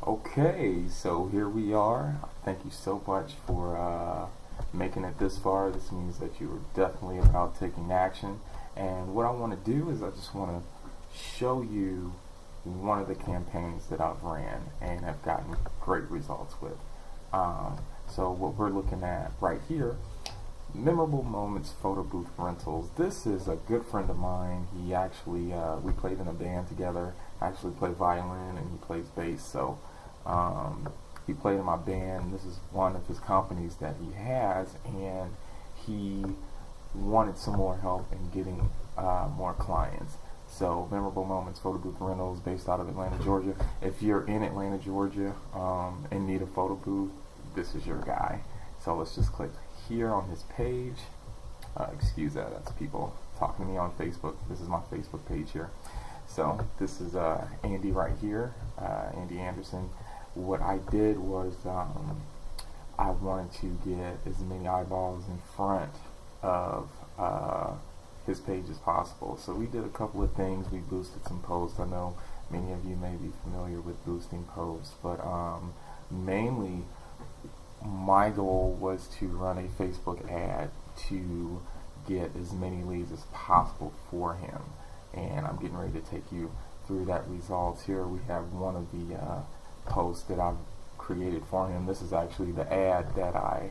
Okay, so here we are. Thank you so much for making it this far. This means that you are definitely about taking action. And what I want to do is I just want to show you one of the campaigns that I've ran and have gotten great results with. So what we're looking at right here, Memorable Moments Photo Booth Rentals. This is a good friend of mine. He actually, we played in a band together. I actually play violin and he plays bass. So he played in my band. This is one of his companies that he has, and he wanted some more help in getting more clients. So Memorable Moments Photo Booth Rentals, based out of Atlanta, Georgia. If you're in Atlanta, Georgia, and need a photo booth, this is your guy. So let's just click here on his page. Excuse that, that's people talking to me on Facebook. This is my Facebook page here. So this is Andy right here, Andy Anderson. What I did was I wanted to get as many eyeballs in front of his page as possible. So we did a couple of things. We boosted some posts. I know many of you may be familiar with boosting posts, but mainly my goal was to run a Facebook ad to get as many leads as possible for him, and I'm getting ready to take you through that results. Here we have one of the posts that I've created for him. This is actually the ad that I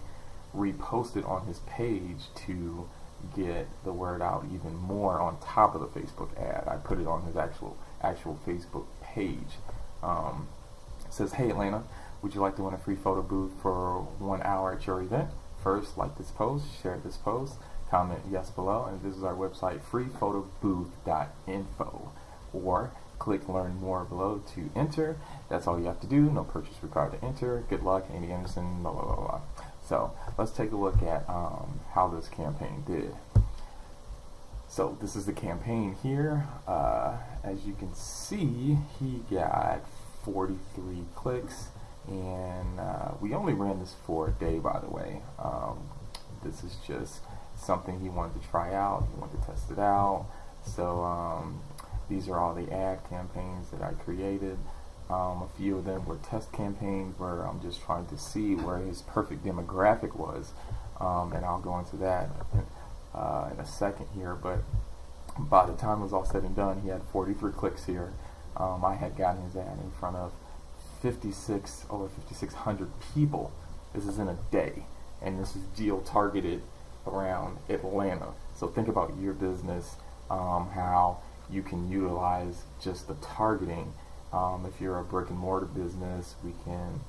reposted on his page to get the word out even more on top of the Facebook ad. I put it on his actual Facebook page. It says, "Hey Atlanta, would you like to win a free photo booth for 1 hour at your event? First, like this post, share this post, comment yes below, and this is our website, freephotobooth.info, or click learn more below to enter. That's all you have to do. No purchase required to enter. Good luck, Andy Anderson, blah, blah, blah, blah." So let's take a look at how this campaign did. So this is the campaign here. As you can see, he got 43 clicks, and we only ran this for a day, by the way. This is just something he wanted to try out. He wanted to test it out. So these are all the ad campaigns that I created. A few of them were test campaigns where I'm just trying to see where his perfect demographic was, and I'll go into that in a second here. But by the time it was all said and done, he had 43 clicks here. I had gotten his ad in front of over 5,600 people. This is in a day, and this is geo-targeted around Atlanta. So think about your business, how you can utilize just the targeting. If you're a brick and mortar business, we can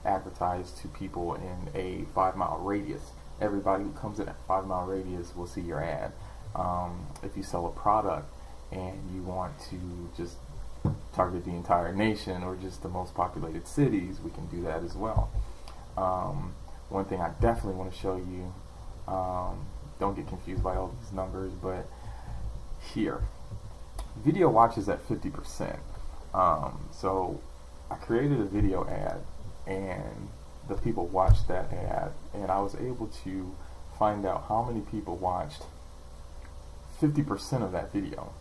advertise to people in a 5-mile radius. Everybody who comes in that 5-mile radius will see your ad. If you sell a product and you want to just target the entire nation or just the most populated cities, we can do that as well. One thing I definitely want to show you, don't get confused by all these numbers, but here, video watches at 50%. So I created a video ad, and the people watched that ad, and I was able to find out how many people watched 50% of that video.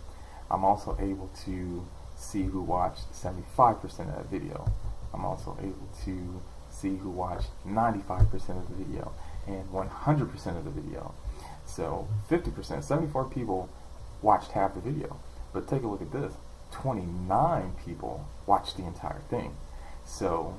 I'm also able to see who watched 75% of that video. I'm also able to see who watched 95% of the video and 100% of the video. So 50%, 74 people watched half the video. But take a look at this. 29 people watched the entire thing. So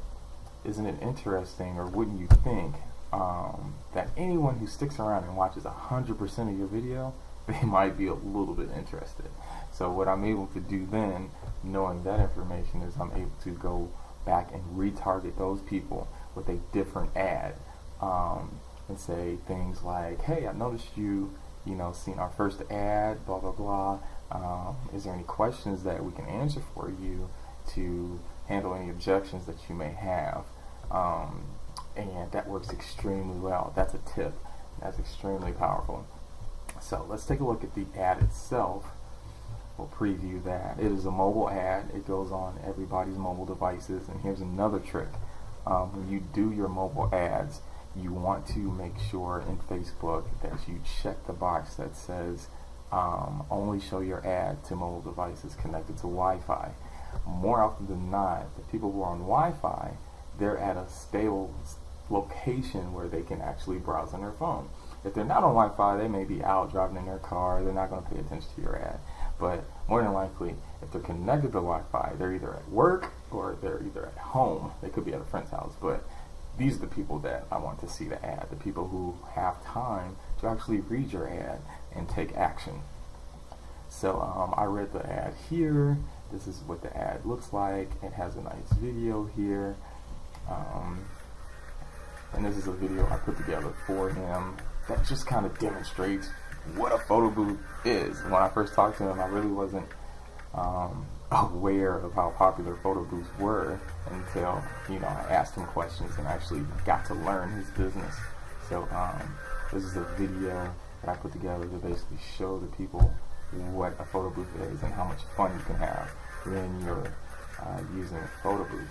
isn't it interesting, or wouldn't you think that anyone who sticks around and watches 100% of your video, they might be a little bit interested. So what I'm able to do then, knowing that information, is I'm able to go back and retarget those people with a different ad, and say things like, "Hey, I noticed you seen our first ad, blah blah blah. Is there any questions that we can answer for you to handle any objections that you may have?" And that works extremely well. That's a tip. That's extremely powerful. So let's take a look at the ad itself. We'll preview that. It is a mobile ad. It goes on everybody's mobile devices. And here's another trick. When you do your mobile ads, you want to make sure in Facebook that you check the box that says only show your ad to mobile devices connected to Wi-Fi. more often than not, the people who are on Wi-Fi, they're at a stable location where they can actually browse on their phone. If they're not on Wi-Fi, they may be out driving in their car. They're not going to pay attention to your ad. But more than likely, if they're connected to Wi-Fi, they're either at work or they're either at home. They could be at a friend's house. But these are the people that I want to see the ad, the people who have time to actually read your ad and take action. So I read the ad here. This is what the ad looks like. It has a nice video here. And this is a video I put together for him that just kind of demonstrates what a photo booth is. When I first talked to him, I really wasn't aware of how popular photo booths were until, I asked him questions and actually got to learn his business. So this is a video that I put together to basically show the people what a photo booth is and how much fun you can have when you're using a photo booth.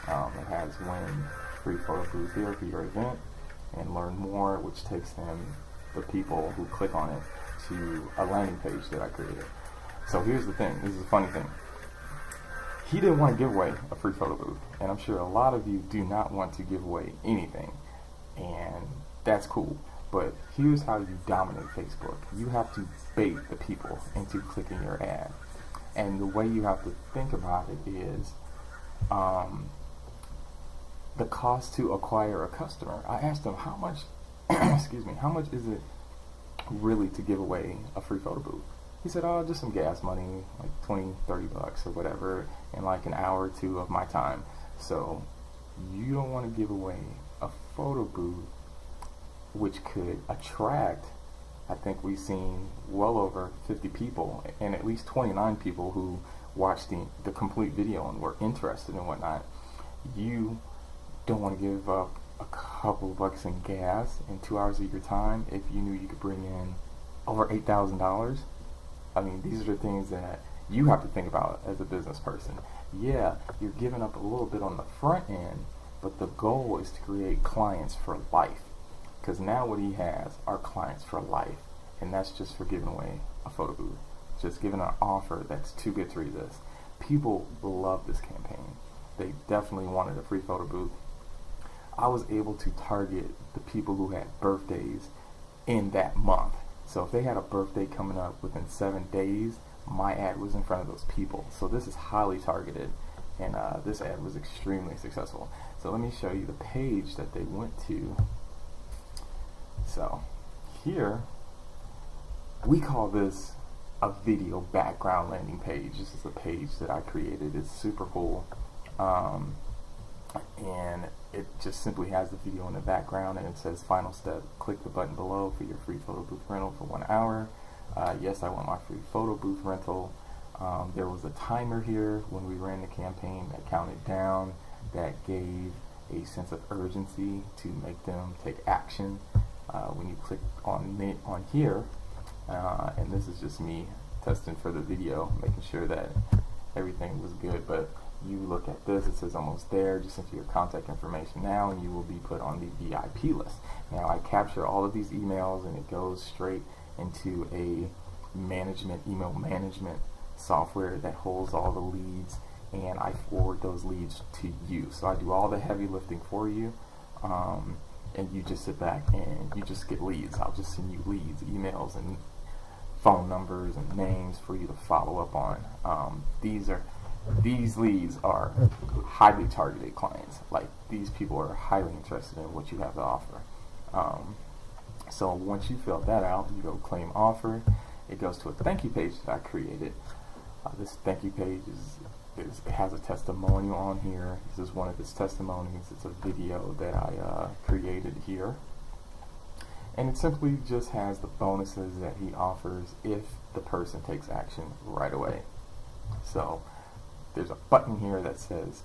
It has win free photo booth here for your event and learn more, which takes them, the people who click on it, to a landing page that I created. So here's the thing, this is a funny thing. He didn't want to give away a free photo booth, and I'm sure a lot of you do not want to give away anything, and that's cool. But here's how you dominate Facebook. You have to bait the people into clicking your ad. And the way you have to think about it is the cost to acquire a customer. I asked him how much how much is it really to give away a free photo booth? He said, oh, just some gas money, like 20, 30 bucks or whatever, and like an hour or two of my time. So you don't want to give away a photo booth which could attract, I think we've seen well over 50 people and at least 29 people who watched the complete video and were interested and whatnot. You don't want to give up a couple bucks in gas and 2 hours of your time if you knew you could bring in over $8,000. I mean, these are the things that you have to think about as a business person. Yeah, you're giving up a little bit on the front end, but the goal is to create clients for life. Because now what he has are clients for life, and that's just for giving away a photo booth. Just giving an offer that's too good to resist. People love this campaign. They definitely wanted a free photo booth. I was able to target the people who had birthdays in that month. So if they had a birthday coming up within 7 days, my ad was in front of those people. So this is highly targeted, and this ad was extremely successful. So let me show you the page that they went to. So here, we call this a video background landing page. This is a page that I created. It's super cool. And it just simply has the video in the background, and it says final step, click the button below for your free photo booth rental for 1 hour. Yes, I want my free photo booth rental. There was a timer here when we ran the campaign that counted down, that gave a sense of urgency to make them take action. When you click on here, and this is just me testing for the video, making sure that everything was good, but you look at this, it says almost there, just enter your contact information now and you will be put on the VIP list. Now I capture all of these emails and it goes straight into a email management software that holds all the leads, and I forward those leads to you. So I do all the heavy lifting for you, and you just sit back and you just get leads. I'll just send you leads, emails, and phone numbers and names for you to follow up on. These leads are highly targeted clients. Like, these people are highly interested in what you have to offer. So once you fill that out, you go claim offer. It goes to a thank you page that I created. This thank you page it has a testimonial on here. This is one of its testimonies. It's a video that I created here. And it simply just has the bonuses that he offers if the person takes action right away. So there's a button here that says,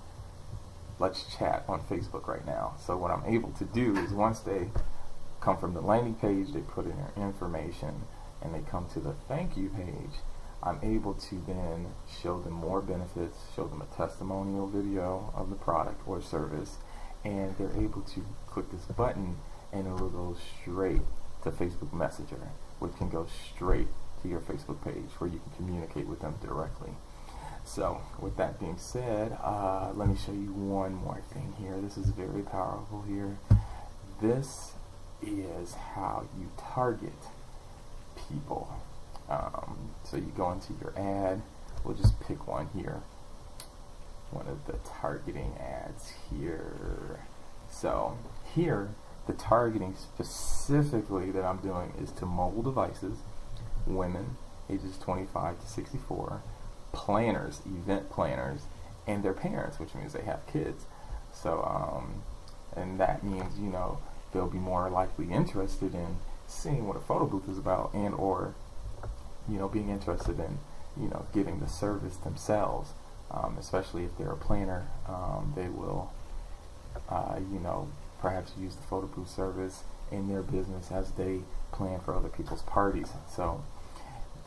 let's chat on Facebook right now. So what I'm able to do is, once they come from the landing page, they put in their information, and they come to the thank you page, I'm able to then show them more benefits, show them a testimonial video of the product or service, and they're able to click this button and it will go straight to Facebook Messenger, which can go straight to your Facebook page where you can communicate with them directly. So with that being said, let me show you one more thing here. This is very powerful here. This is how you target people. So you go into your ad. We'll just pick one here. One of the targeting ads here. So here, the targeting specifically that I'm doing is to mobile devices, women ages 25 to 64, planners, event planners, and their parents, which means they have kids. So, and that means, you know, they'll be more likely interested in seeing what a photo booth is about, and or, you know, being interested in, you know, getting the service themselves. Especially if they're a planner, they will, you know, perhaps use the photo booth service in their business as they plan for other people's parties. So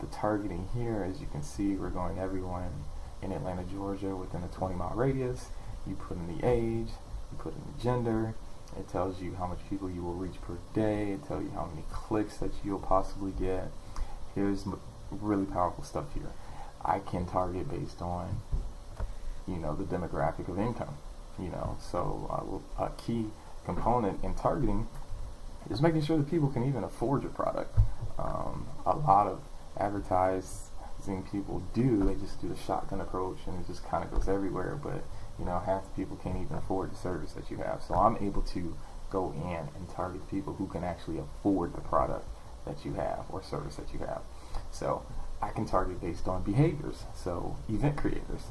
the targeting here, as you can see, we're going everyone in Atlanta, Georgia within a 20-mile radius. You put in the age, you put in the gender. It tells you how much people you will reach per day. It tells you how many clicks that you'll possibly get. Here's really powerful stuff here. I can target based on, you know, the demographic of income. You know, so a key component in targeting is making sure that people can even afford your product. A lot of advertising people do, they just do the shotgun approach and it just kind of goes everywhere, but you know, half the people can't even afford the service that you have. So I'm able to go in and target people who can actually afford the product that you have or service that you have. So I can target based on behaviors. So event creators,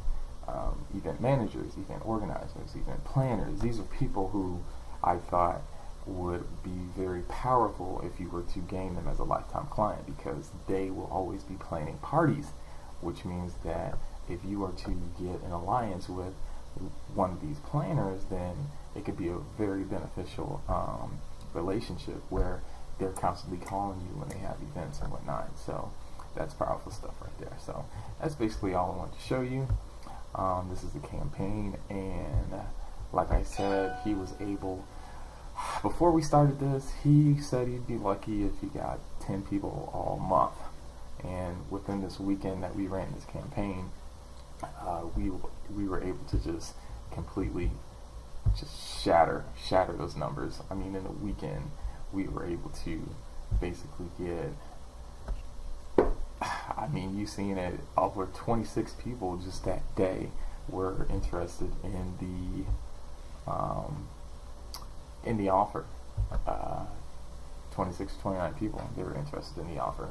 event managers, event organizers, event planners. These are people who I thought would be very powerful if you were to gain them as a lifetime client, because they will always be planning parties, which means that if you are to get an alliance with one of these planners, then it could be a very beneficial relationship where they're constantly calling you when they have events and whatnot. So that's powerful stuff right there. So that's basically all I wanted to show you. This is the campaign, and like I said, he was able, before we started this, he said he'd be lucky if he got 10 people all month. And within this weekend that we ran this campaign, we were able to just completely just shatter those numbers. I mean, in a weekend, we were able to basically get, I mean, you've seen it, over 26 people just that day were interested in the offer. 26 to 29 people, they were interested in the offer.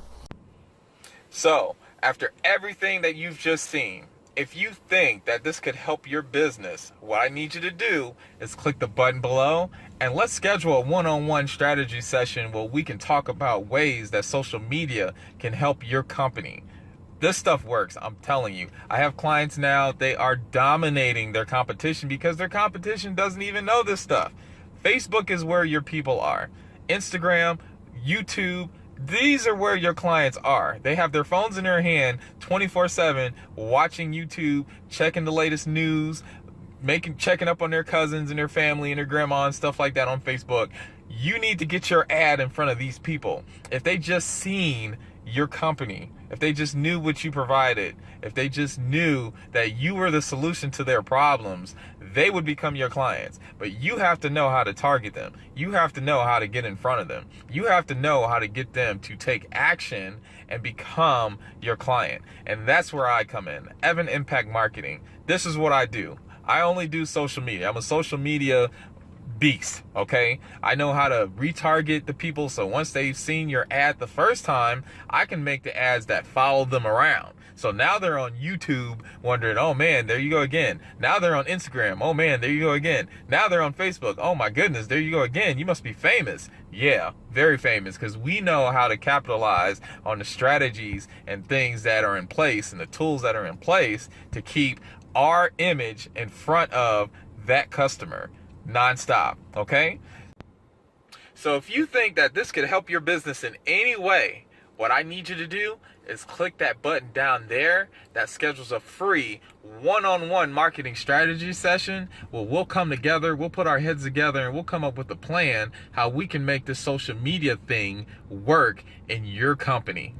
So, after everything that you've just seen, if you think that this could help your business, what I need you to do is click the button below and let's schedule a one-on-one strategy session where we can talk about ways that social media can help your company. This stuff works, I'm telling you. I have clients now, they are dominating their competition because their competition doesn't even know this stuff. Facebook is where your people are. Instagram, YouTube, these are where your clients are. They have their phones in their hand 24/7, watching YouTube, checking the latest news, checking up on their cousins and their family and their grandma and stuff like that on Facebook. You need to get your ad in front of these people. If they just seen your company, if they just knew what you provided, if they just knew that you were the solution to their problems, they would become your clients. But you have to know how to target them. You have to know how to get in front of them. You have to know how to get them to take action and become your client. And that's where I come in. Evan Impact Marketing. This is what I do. I only do social media. I'm a social media beast, okay? I know how to retarget the people, so once they've seen your ad the first time, I can make the ads that follow them around. So now they're on YouTube wondering, oh man, there you go again. Now they're on Instagram, oh man, there you go again. Now they're on Facebook, oh my goodness, there you go again. You must be famous. Yeah, very famous, because we know how to capitalize on the strategies and things that are in place and the tools that are in place to keep our image in front of that customer nonstop, okay? So if you think that this could help your business in any way, what I need you to do is click that button down there that schedules a free one-on-one marketing strategy session where we'll come together, we'll put our heads together, and we'll come up with a plan how we can make this social media thing work in your company.